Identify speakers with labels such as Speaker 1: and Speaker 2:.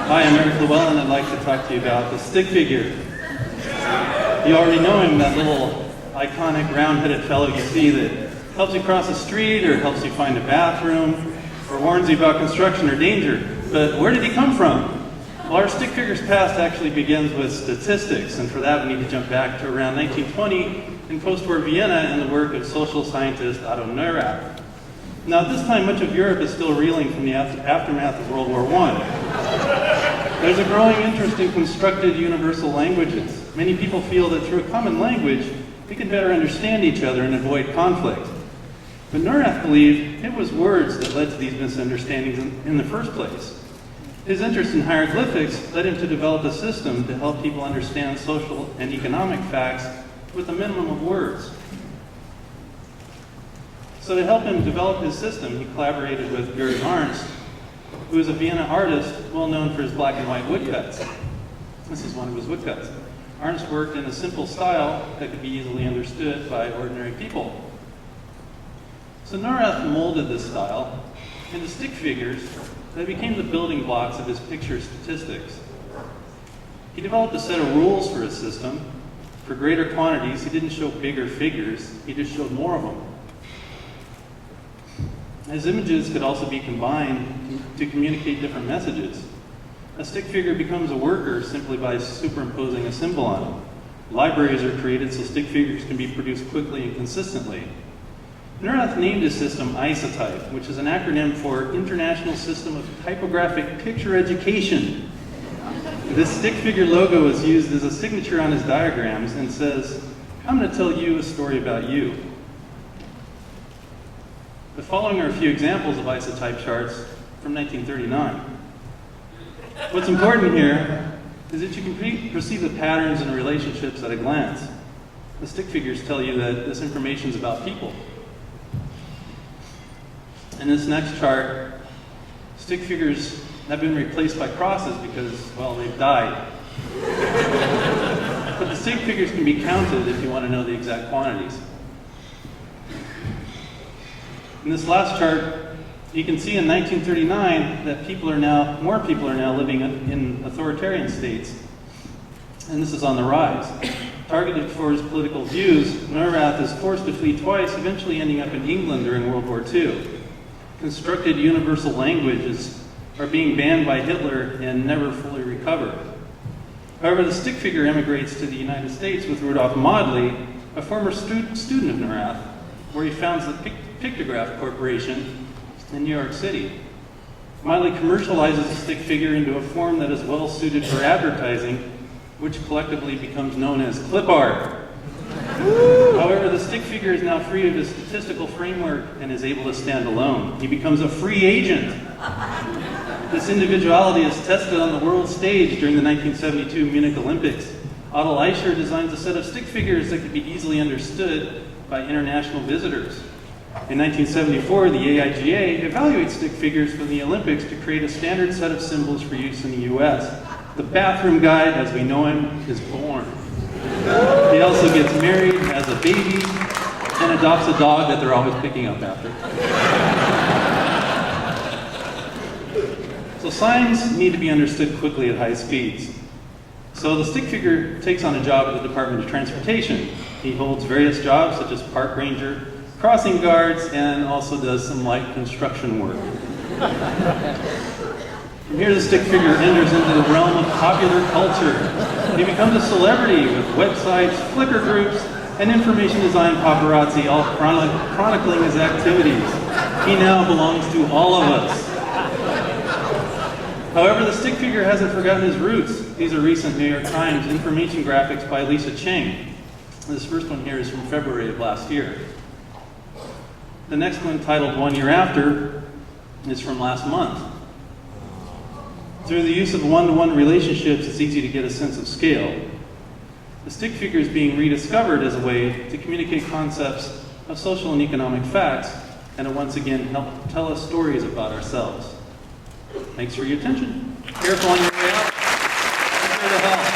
Speaker 1: Hi, I'm Lewallen. I'd like to talk to you about the stick figure. You already know him, that little iconic round-headed fellow you see that helps you cross the street or helps you find a bathroom or warns you about construction or danger. But where did he come from? Well, our stick figure's past actually begins with statistics, and for that we need to jump back to around 1920 in post-war Vienna and the work of social scientist Otto Neurath. Now, at this time, much of Europe is still reeling from the aftermath of World War I. There's a growing interest in constructed universal languages. Many people feel that through a common language, we can better understand each other and avoid conflict. But Neurath believed it was words that led to these misunderstandings in the first place. His interest in hieroglyphics led him to develop a system to help people understand social and economic facts with a minimum of words. So to help him develop his system, he collaborated with Gerd Arndt, who is a Vienna artist well known for his black and white woodcuts. This is one of his woodcuts. Arndt worked in a simple style that could be easily understood by ordinary people. So Neurath molded this style into stick figures that became the building blocks of his picture statistics. He developed a set of rules for his system. For greater quantities, he didn't show bigger figures, he just showed more of them. His images could also be combined to communicate different messages. A stick figure becomes a worker simply by superimposing a symbol on it. Libraries are created so stick figures can be produced quickly and consistently. Neurath named his system Isotype, which is an acronym for International System of Typographic Picture Education. This stick figure logo is used as a signature on his diagrams and says, "I'm going to tell you a story about you." The following are a few examples of isotype charts from 1939. What's important here is that you can perceive the patterns and relationships at a glance. The stick figures tell you that this information is about people. In this next chart, stick figures have been replaced by crosses because, well, they've died. But the stick figures can be counted if you want to know the exact quantities. In this last chart, you can see in 1939 that more people are now living in authoritarian states, and this is on the rise. Targeted for his political views, Neurath is forced to flee twice, eventually ending up in England during World War II. Constructed universal languages are being banned by Hitler and never fully recovered. However, the stick figure emigrates to the United States with Rudolf Maudsley, a former student of Neurath, where he founds the Pictograph Corporation in New York City. Maudsley commercializes the stick figure into a form that is well suited for advertising, which collectively becomes known as clip art. However, the stick figure is now free of his statistical framework and is able to stand alone. He becomes a free agent. This individuality is tested on the world stage during the 1972 Munich Olympics. Otto Leischer designs a set of stick figures that could be easily understood by international visitors. In 1974, the AIGA evaluates stick figures from the Olympics to create a standard set of symbols for use in the US. The bathroom guy, as we know him, is born. He also gets married, has a baby, and adopts a dog that they're always picking up after. So signs need to be understood quickly at high speeds. So the stick figure takes on a job at the Department of Transportation. He holds various jobs such as park ranger, crossing guards, and also does some light construction work. From here, the stick figure enters into the realm of popular culture. He becomes a celebrity with websites, Flickr groups, and information design paparazzi, all chronicling his activities. He now belongs to all of us. However, the stick figure hasn't forgotten his roots. These are recent New York Times information graphics by Lisa Cheng. This first one here is from February of last year. The next one, titled 1 Year After, is from last month. Through the use of one-to-one relationships, it's easy to get a sense of scale. The stick figure is being rediscovered as a way to communicate concepts of social and economic facts, and to once again help tell us stories about ourselves. Thanks for your attention. Careful on your way out. Thanks for the help.